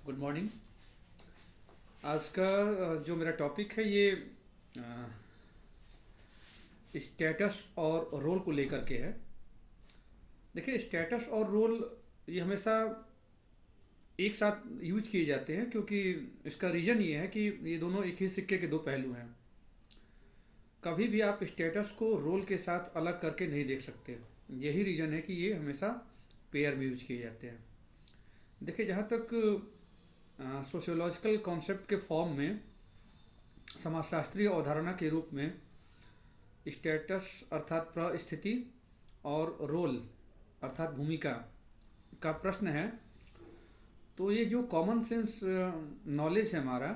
Good morning. आज का जो मेरा टॉपिक है ये स्टेटस और रोल को लेकर के है। देखिए, स्टेटस और रोल ये हमेशा एक साथ यूज किए जाते हैं, क्योंकि इसका रीज़न ये है कि ये दोनों एक ही सिक्के के दो पहलू हैं। कभी भी आप स्टेटस को रोल के साथ अलग करके नहीं देख सकते। यही रीज़न है कि ये हमेशा पेयर में यूज किए जाते हैं। देखिए, जहाँ तक सोशियोलॉजिकल कॉन्सेप्ट के फॉर्म में समाजशास्त्रीय अवधारणा के रूप में स्टेटस अर्थात परिस्थिति और रोल अर्थात भूमिका का प्रश्न है, तो ये जो कॉमन सेंस नॉलेज है हमारा,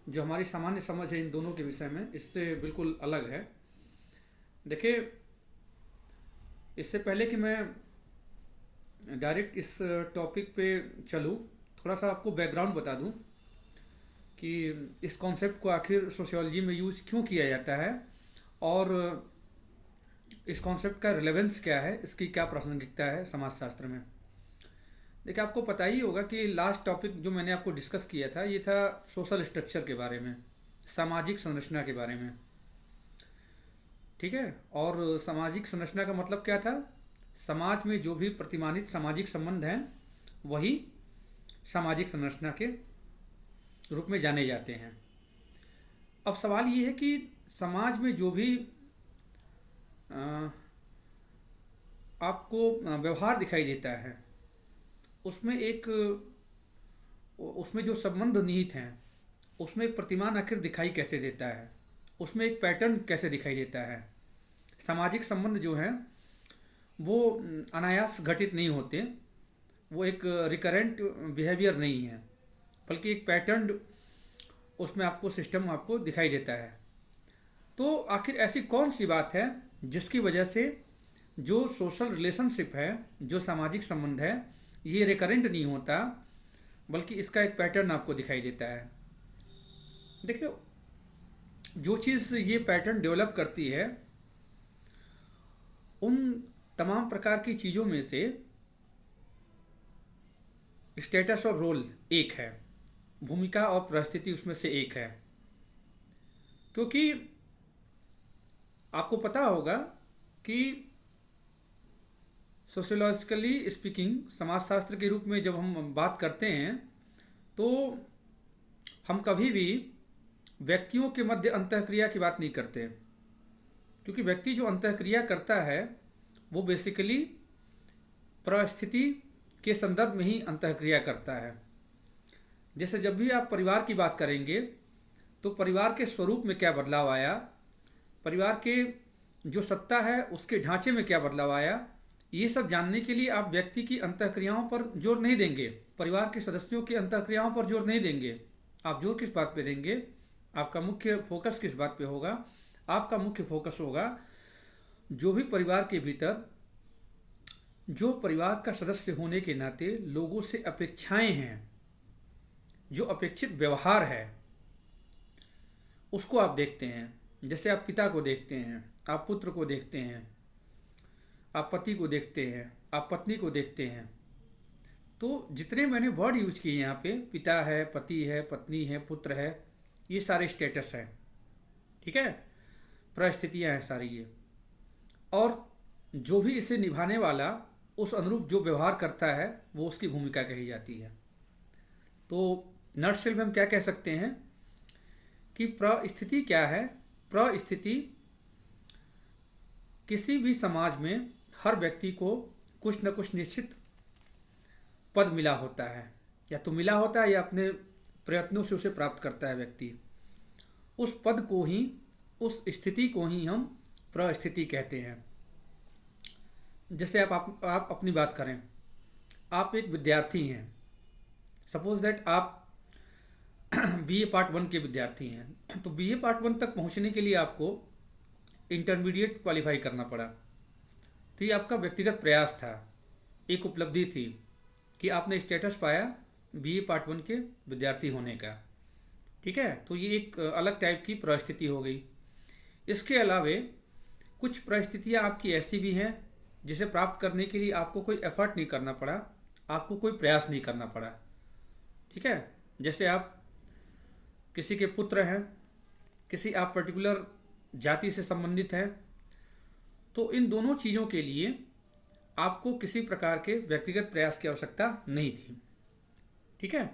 जो हमारी सामान्य समझ है इन दोनों के विषय में, इससे बिल्कुल अलग है। देखिए, इससे पहले कि मैं डायरेक्ट इस टॉपिक पे चलूँ, थोड़ा सा आपको बैकग्राउंड बता दूं कि इस कॉन्सेप्ट को आखिर सोशियोलॉजी में यूज क्यों किया जाता है और इस कॉन्सेप्ट का रिलेवेंस क्या है, इसकी क्या प्रासंगिकता है समाजशास्त्र में। देखिए, आपको पता ही होगा कि लास्ट टॉपिक जो मैंने आपको डिस्कस किया था ये था सोशल स्ट्रक्चर के बारे में, सामाजिक संरचना के बारे में। ठीक है, और सामाजिक संरचना का मतलब क्या था? समाज में जो भी प्रतिमानित सामाजिक संबंध हैं वही सामाजिक संरचना के रूप में जाने जाते हैं। अब सवाल ये है कि समाज में जो भी आपको व्यवहार दिखाई देता है उसमें जो संबंध निहित हैं उसमें एक प्रतिमान आखिर दिखाई कैसे देता है, उसमें एक पैटर्न कैसे दिखाई देता है। सामाजिक संबंध जो हैं वो अनायास घटित नहीं होते, वो एक रिकरेंट बिहेवियर नहीं है, बल्कि एक पैटर्न उसमें आपको सिस्टम आपको दिखाई देता है। तो आखिर ऐसी कौन सी बात है जिसकी वजह से जो सोशल रिलेशनशिप है, जो सामाजिक संबंध है, ये रिकरेंट नहीं होता, बल्कि इसका एक पैटर्न आपको दिखाई देता है। देखिए, जो चीज़ ये पैटर्न डेवलप करती है उन तमाम प्रकार की चीज़ों में से स्टेटस और रोल एक है, भूमिका और परिस्थिति उसमें से एक है। क्योंकि आपको पता होगा कि सोशियोलॉजिकली स्पीकिंग, समाजशास्त्र के रूप में जब हम बात करते हैं तो हम कभी भी व्यक्तियों के मध्य अंतःक्रिया की बात नहीं करते, क्योंकि व्यक्ति जो अंतःक्रिया करता है वो बेसिकली परिस्थिति के संदर्भ में ही अंतःक्रिया करता है। जैसे जब भी आप परिवार की बात करेंगे तो परिवार के स्वरूप में क्या बदलाव आया, परिवार के जो सत्ता है उसके ढांचे में क्या बदलाव आया, ये सब जानने के लिए आप व्यक्ति की अंतःक्रियाओं पर जोर नहीं देंगे, परिवार के सदस्यों की अंतःक्रियाओं पर जोर नहीं देंगे। आप जोर किस बात पे देंगे? आपका मुख्य फोकस किस बात पे होगा? आपका मुख्य फोकस होगा जो भी परिवार के भीतर, जो परिवार का सदस्य होने के नाते लोगों से अपेक्षाएं हैं, जो अपेक्षित व्यवहार है, उसको आप देखते हैं। जैसे आप पिता को देखते हैं, आप पुत्र को देखते हैं, आप पति को देखते हैं, आप पत्नी को देखते हैं। तो जितने मैंने वर्ड यूज किए यहाँ पे, पिता है, पति है, पत्नी है, पुत्र है, ये सारे स्टेटस है। ठीक है, परिस्थितियाँ हैं सारी ये, और जो भी इसे निभाने वाला उस अनुरूप जो व्यवहार करता है वो उसकी भूमिका कही जाती है। तो नटशेल में हम क्या कह सकते हैं कि परिस्थिति क्या है? परिस्थिति किसी भी समाज में हर व्यक्ति को कुछ न कुछ निश्चित पद मिला होता है, या तो मिला होता है या अपने प्रयत्नों से उसे प्राप्त करता है व्यक्ति। उस पद को ही, उस स्थिति को ही हम परिस्थिति कहते हैं। जैसे आप अपनी बात करें, आप एक विद्यार्थी हैं, सपोज दैट आप बीए पार्ट 1 के विद्यार्थी हैं। तो बीए पार्ट 1 तक पहुंचने के लिए आपको इंटरमीडिएट क्वालिफाई करना पड़ा। तो ये आपका व्यक्तिगत प्रयास था, एक उपलब्धि थी कि आपने स्टेटस पाया बीए पार्ट 1 के विद्यार्थी होने का। ठीक है, तो ये एक अलग टाइप की परिस्थिति हो गई। इसके अलावे कुछ परिस्थितियाँ आपकी ऐसी भी हैं जिसे प्राप्त करने के लिए आपको कोई एफर्ट नहीं करना पड़ा, आपको कोई प्रयास नहीं करना पड़ा। ठीक है, जैसे आप किसी के पुत्र हैं, किसी आप पर्टिकुलर जाति से संबंधित हैं, तो इन दोनों चीज़ों के लिए आपको किसी प्रकार के व्यक्तिगत प्रयास की आवश्यकता नहीं थी। ठीक है,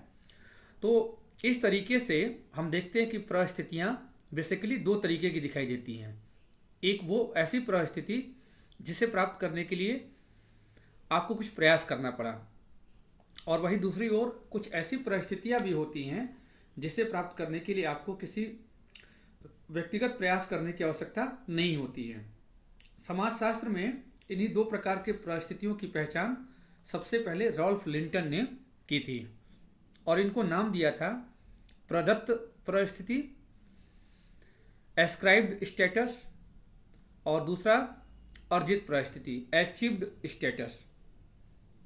तो इस तरीके से हम देखते हैं कि परिस्थितियाँ बेसिकली दो तरीके की दिखाई देती हैं। एक वो ऐसी परिस्थिति जिसे प्राप्त करने के लिए आपको कुछ प्रयास करना पड़ा, और वहीं दूसरी ओर कुछ ऐसी परिस्थितियाँ भी होती हैं जिसे प्राप्त करने के लिए आपको किसी व्यक्तिगत प्रयास करने की आवश्यकता नहीं होती है। समाजशास्त्र में इन्हीं दो प्रकार के परिस्थितियों की पहचान सबसे पहले रॉल्फ लिंटन ने की थी, और इनको नाम दिया था प्रदत्त परिस्थिति, एस्क्राइब्ड स्टेटस, और दूसरा अर्जित परिस्थिति, अचीव्ड स्टेटस।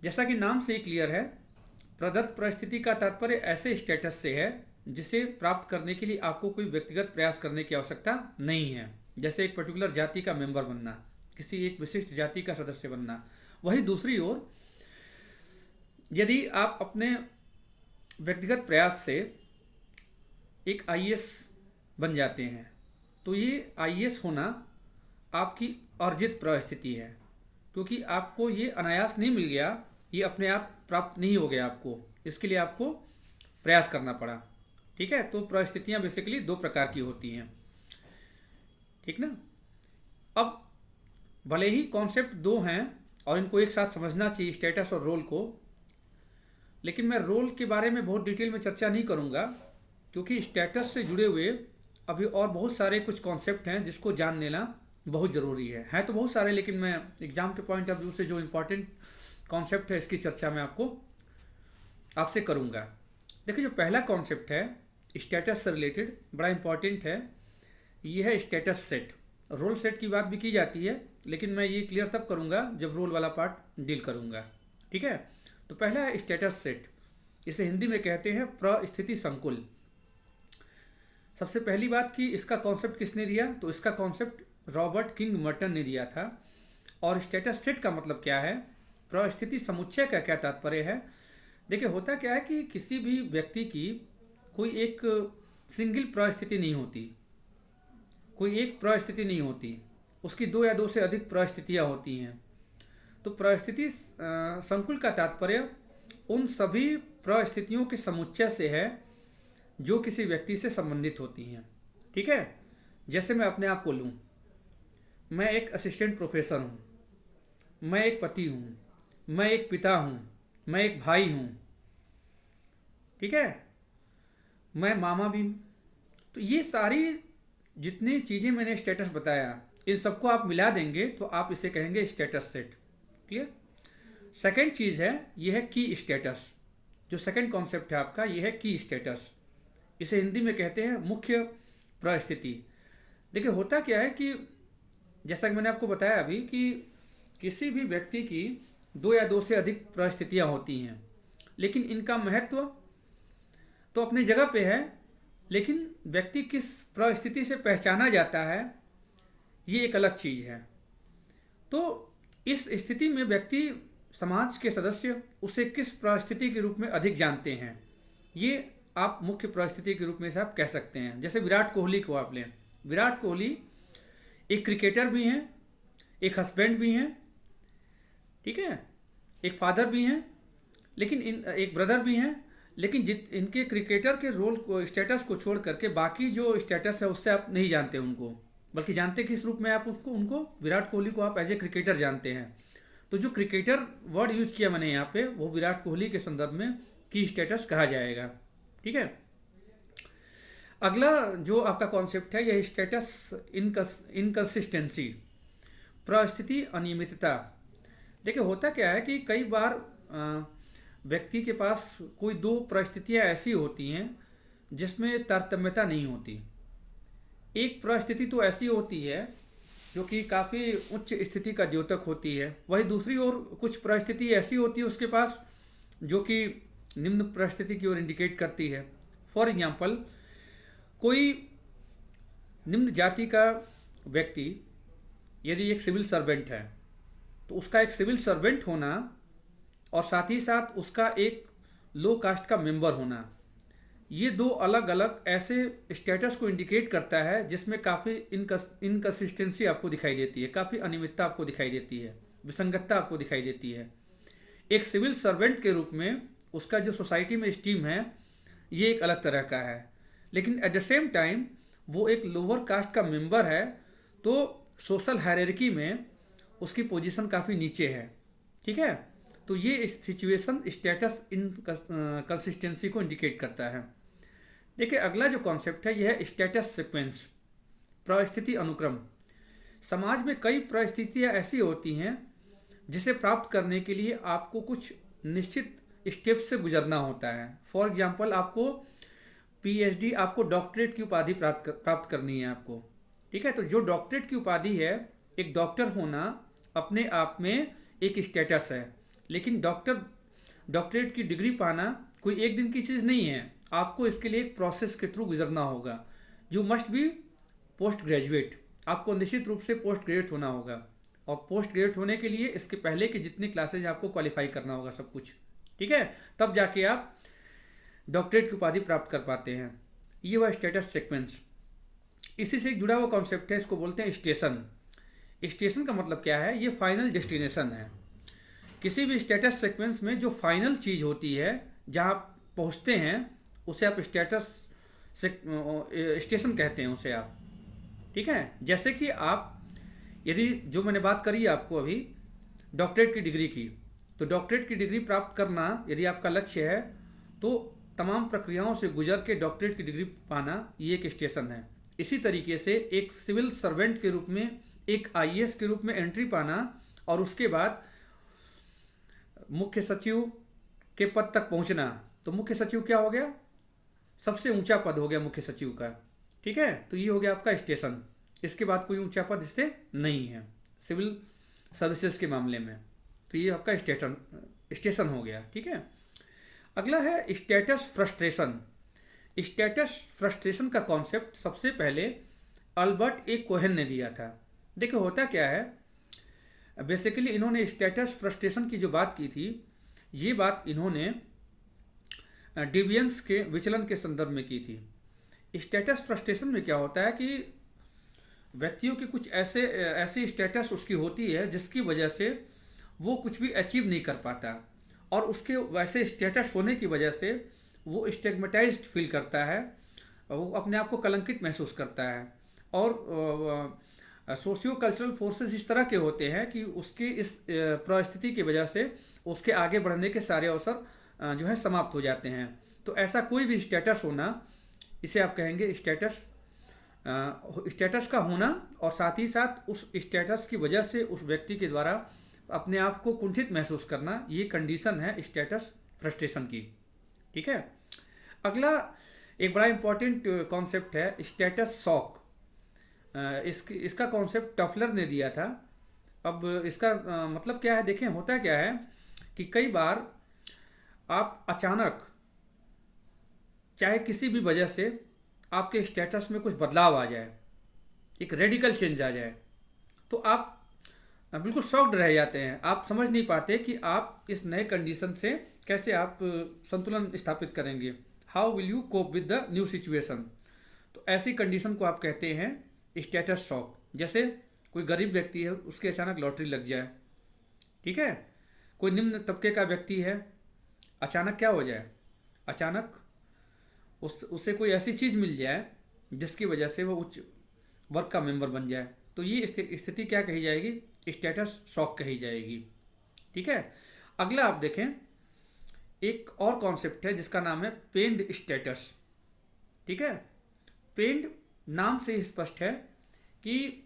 जैसा कि नाम से ही क्लियर है, प्रदत्त परिस्थिति का तात्पर्य ऐसे स्टेटस से है जिसे प्राप्त करने के लिए आपको कोई व्यक्तिगत प्रयास करने की आवश्यकता नहीं है, जैसे एक पर्टिकुलर जाति का मेंबर बनना, किसी एक विशिष्ट जाति का सदस्य बनना। वहीं दूसरी ओर यदि आप अपने व्यक्तिगत प्रयास से एक आईएएस बन जाते हैं, तो ये आईएएस होना आपकी अर्जित परिस्थिति है, क्योंकि आपको ये अनायास नहीं मिल गया, ये अपने आप प्राप्त नहीं हो गया आपको, इसके लिए आपको प्रयास करना पड़ा। ठीक है, तो परिस्थितियाँ बेसिकली दो प्रकार की होती हैं। ठीक ना। अब भले ही कॉन्सेप्ट दो हैं और इनको एक साथ समझना चाहिए, स्टेटस और रोल को, लेकिन मैं रोल के बारे में बहुत डिटेल में चर्चा नहीं करूँगा, क्योंकि स्टेटस से जुड़े हुए अभी और बहुत सारे कुछ कॉन्सेप्ट हैं जिसको जान लेना बहुत ज़रूरी है तो बहुत सारे, लेकिन मैं एग्ज़ाम के पॉइंट ऑफ व्यू से जो इम्पोर्टेंट कॉन्सेप्ट है इसकी चर्चा मैं आपसे करूँगा। देखिए, जो पहला कॉन्सेप्ट है स्टेटस से रिलेटेड, बड़ा इंपॉर्टेंट है, ये है स्टेटस सेट। रोल सेट की बात भी की जाती है, लेकिन मैं ये क्लियर तब करूँगा जब रोल वाला पार्ट डील करूँगा। ठीक है, तो पहला है स्टेटस सेट, इसे हिंदी में कहते हैं परिस्थिति संकुल। सबसे पहली बात कि इसका कॉन्सेप्ट किसने दिया, तो इसका कॉन्सेप्ट रॉबर्ट किंग मर्टन ने दिया था। और स्टेटस सेट का मतलब क्या है, परिस्थिति समुच्चय का क्या तात्पर्य है। देखिए, होता क्या है कि किसी भी व्यक्ति की कोई एक सिंगल परिस्थिति नहीं होती, कोई एक परिस्थिति नहीं होती, उसकी दो या दो से अधिक परिस्थितियाँ होती हैं। तो परिस्थिति संकुल का तात्पर्य उन सभी परिस्थितियों के समुच्चय से है जो किसी व्यक्ति से संबंधित होती हैं। ठीक है, जैसे मैं अपने आप को लूँ, मैं एक असिस्टेंट प्रोफेसर हूँ, मैं एक पति हूँ, मैं एक पिता हूँ, मैं एक भाई हूँ, ठीक है, मैं मामा भी हूँ। तो ये सारी जितनी चीज़ें मैंने स्टेटस बताया, इन सबको आप मिला देंगे तो आप इसे कहेंगे स्टेटस सेट। क्लियर। सेकंड चीज़ है, ये है की स्टेटस। जो सेकंड कॉन्सेप्ट है आपका, ये है की स्टेटस, इसे हिंदी में कहते हैं मुख्य परिस्थिति। देखिए, होता क्या है कि जैसा कि मैंने आपको बताया अभी कि किसी भी व्यक्ति की दो या दो से अधिक परिस्थितियाँ होती हैं, लेकिन इनका महत्व तो अपनी जगह पे है, लेकिन व्यक्ति किस परिस्थिति से पहचाना जाता है ये एक अलग चीज़ है। तो इस स्थिति में व्यक्ति, समाज के सदस्य उसे किस परिस्थिति के रूप में अधिक जानते हैं, ये आप मुख्य परिस्थिति के रूप में से आप कह सकते हैं। जैसे विराट कोहली को आप लें, विराट कोहली एक क्रिकेटर भी हैं, एक हस्बैंड भी हैं, ठीक है, एक फादर भी हैं, लेकिन एक ब्रदर भी हैं, लेकिन इनके क्रिकेटर के रोल को, स्टेटस को छोड़ करके बाकी जो स्टेटस है उससे आप नहीं जानते उनको, बल्कि जानते किस रूप में आप उनको विराट कोहली को आप एज ए क्रिकेटर जानते हैं। तो जो क्रिकेटर वर्ड यूज किया मैंने यहाँ पे, वो विराट कोहली के संदर्भ में की स्टेटस कहा जाएगा। ठीक है, अगला जो आपका कॉन्सेप्ट है यह स्टेटस इनकंसिस्टेंसी, परिस्थिति अनियमितता। देखिए, होता क्या है कि कई बार व्यक्ति के पास कोई दो परिस्थितियाँ ऐसी होती हैं जिसमें तारतम्यता नहीं होती। एक परिस्थिति तो ऐसी होती है जो कि काफ़ी उच्च स्थिति का द्योतक होती है, वही दूसरी ओर कुछ परिस्थिति ऐसी होती है उसके पास जो कि निम्न परिस्थिति की ओर इंडिकेट करती है। फॉर एग्जाम्पल, कोई निम्न जाति का व्यक्ति यदि एक सिविल सर्वेंट है, तो उसका एक सिविल सर्वेंट होना और साथ ही साथ उसका एक लो कास्ट का मेंबर होना, ये दो अलग अलग ऐसे स्टेटस को इंडिकेट करता है जिसमें काफ़ी इनकंसिस्टेंसी आपको दिखाई देती है, काफ़ी अनियमितता आपको दिखाई देती है, विसंगतता आपको दिखाई देती है। एक सिविल सर्वेंट के रूप में उसका जो सोसाइटी में स्टीम है ये एक अलग तरह का है, लेकिन एट द सेम टाइम वो एक लोअर कास्ट का मेंबर है, तो सोशल हायरार्की में उसकी पोजीशन काफ़ी नीचे है। ठीक है, तो ये सिचुएशन स्टेटस इन कंसिस्टेंसी को इंडिकेट करता है। देखिए अगला जो कॉन्सेप्ट है यह है स्टेटस सीक्वेंस, परिस्थिति अनुक्रम। समाज में कई परिस्थितियाँ ऐसी होती हैं जिसे प्राप्त करने के लिए आपको कुछ निश्चित स्टेप से गुजरना होता है। फॉर एग्जाम्पल आपको पीएचडी, आपको डॉक्टरेट की उपाधि प्राप्त करनी है आपको। ठीक है, तो जो डॉक्टरेट की उपाधि है, एक डॉक्टर होना अपने आप में एक स्टेटस है, लेकिन डॉक्टरेट की डिग्री पाना कोई एक दिन की चीज़ नहीं है, आपको इसके लिए एक प्रोसेस के थ्रू गुजरना होगा। You must be post graduate, आपको निश्चित रूप से पोस्ट ग्रेजुएट होना होगा, और पोस्ट ग्रेजुएट होने के लिए इसके पहले के जितनी क्लासेज आपको क्वालिफाई करना होगा सब कुछ। ठीक है, तब जाके आप डॉक्टरेट की उपाधि प्राप्त कर पाते हैं। ये हुआ स्टेटस सीक्वेंस। इसी से जुड़ा हुआ कॉन्सेप्ट है, इसको बोलते हैं स्टेशन। स्टेशन का मतलब क्या है? ये फाइनल डेस्टिनेशन है। किसी भी स्टेटस सीक्वेंस में जो फाइनल चीज़ होती है, जहाँ पहुँचते हैं, उसे आप स्टेशन कहते हैं उसे आप। ठीक है, जैसे कि आप यदि जो मैंने बात करी आपको अभी डॉक्टरेट की डिग्री की, तो डॉक्टरेट की डिग्री प्राप्त करना यदि आपका लक्ष्य है, तो तमाम प्रक्रियाओं से गुजर के डॉक्टरेट की डिग्री पाना ये एक स्टेशन है। इसी तरीके से एक सिविल सर्वेंट के रूप में, एक आईएएस के रूप में एंट्री पाना और उसके बाद मुख्य सचिव के पद तक पहुंचना, तो मुख्य सचिव क्या हो गया? सबसे ऊंचा पद हो गया मुख्य सचिव का। ठीक है, तो ये हो गया आपका स्टेशन। इसके बाद कोई ऊंचा पद इससे नहीं है सिविल सर्विसेज के मामले में, तो ये आपका स्टेशन हो गया। ठीक है, अगला है स्टेटस फ्रस्ट्रेशन। स्टेटस फ्रस्ट्रेशन का कॉन्सेप्ट सबसे पहले अल्बर्ट ए कोहेन ने दिया था। देखो होता क्या है, बेसिकली इन्होंने स्टेटस फ्रस्ट्रेशन की जो बात की थी, ये बात इन्होंने डिवियंस के विचलन के संदर्भ में की थी। स्टेटस फ्रस्ट्रेशन में क्या होता है कि व्यक्तियों की कुछ ऐसी स्टेटस उसकी होती है जिसकी वजह से वो कुछ भी अचीव नहीं कर पाता, और उसके वैसे स्टेटस होने की वजह से वो स्टिग्मेटाइज्ड फील करता है, वो अपने आप को कलंकित महसूस करता है। और सोशियो कल्चरल फोर्सेस इस तरह के होते हैं कि उसकी इस परिस्थिति की वजह से उसके आगे बढ़ने के सारे अवसर जो है समाप्त हो जाते हैं। तो ऐसा कोई भी स्टेटस होना, इसे आप कहेंगे स्टेटस का होना, और साथ ही साथ उस स्टेटस की वजह से उस व्यक्ति के द्वारा अपने आप को कुंठित महसूस करना, ये कंडीशन है स्टेटस फ्रस्ट्रेशन की। ठीक है, अगला एक बड़ा इंपॉर्टेंट कॉन्सेप्ट है स्टेटस शॉक। इसका कॉन्सेप्ट टफलर ने दिया था। अब इसका मतलब क्या है, देखें होता क्या है कि कई बार आप अचानक, चाहे किसी भी वजह से आपके स्टेटस में कुछ बदलाव आ जाए, एक रेडिकल चेंज आ जाए, तो आप बिल्कुल शॉक्ड रह जाते हैं। आप समझ नहीं पाते कि आप इस नए कंडीशन से कैसे आप संतुलन स्थापित करेंगे। How will you cope with the new situation. तो ऐसी कंडीशन को आप कहते हैं स्टेटस शॉक। जैसे कोई गरीब व्यक्ति है, उसके अचानक लॉटरी लग जाए। ठीक है, कोई निम्न तबके का व्यक्ति है, अचानक क्या हो जाए, अचानक उससे कोई ऐसी चीज़ मिल जाए जिसकी वजह से वो उच्च वर्ग का मेंबर बन जाए, तो ये स्थिति क्या कही जाएगी? स्टेटस शॉक कही जाएगी। ठीक है, अगला आप देखें, एक और कॉन्सेप्ट है जिसका नाम है पेन्ड स्टेटस। ठीक है, पेन्ड नाम से ही स्पष्ट है कि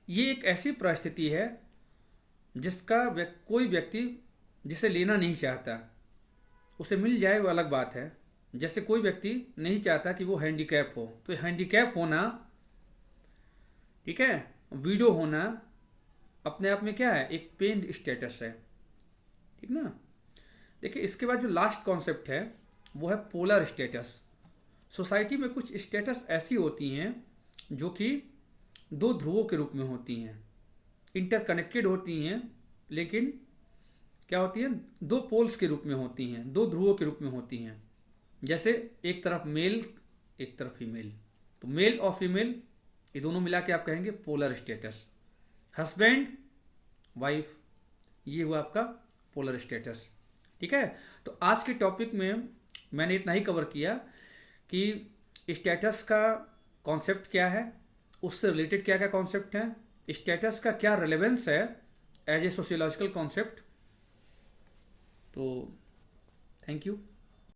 ये एक ऐसी परिस्थिति है जिसका कोई व्यक्ति जिसे लेना नहीं चाहता, उसे मिल जाए वो अलग बात है। जैसे कोई व्यक्ति नहीं चाहता कि वो हैंडीकैप हो, तो हैंडीकैप होना, ठीक है, वीडो होना अपने आप में क्या है? एक पेन्ड स्टेटस है। ठीक ना। देखिए इसके बाद जो लास्ट कॉन्सेप्ट है वो है पोलर स्टेटस। सोसाइटी में कुछ स्टेटस ऐसी होती हैं जो कि दो ध्रुवों के रूप में होती हैं, इंटरकनेक्टेड होती हैं, लेकिन क्या होती हैं? दो पोल्स के रूप में होती हैं, दो ध्रुवों के रूप में होती हैं। जैसे एक तरफ मेल एक तरफ फीमेल, तो मेल और फीमेल ये दोनों मिला के आप कहेंगे पोलर स्टेटस। हस्बैंड वाइफ, ये हुआ आपका पोलर स्टेटस। ठीक है, तो आज के टॉपिक में मैंने इतना ही कवर किया कि स्टेटस का कॉन्सेप्ट क्या है, उससे रिलेटेड क्या क्या कॉन्सेप्ट हैं, स्टेटस का क्या रेलेवेंस है एज ए सोशियोलॉजिकल कॉन्सेप्ट। तो थैंक यू।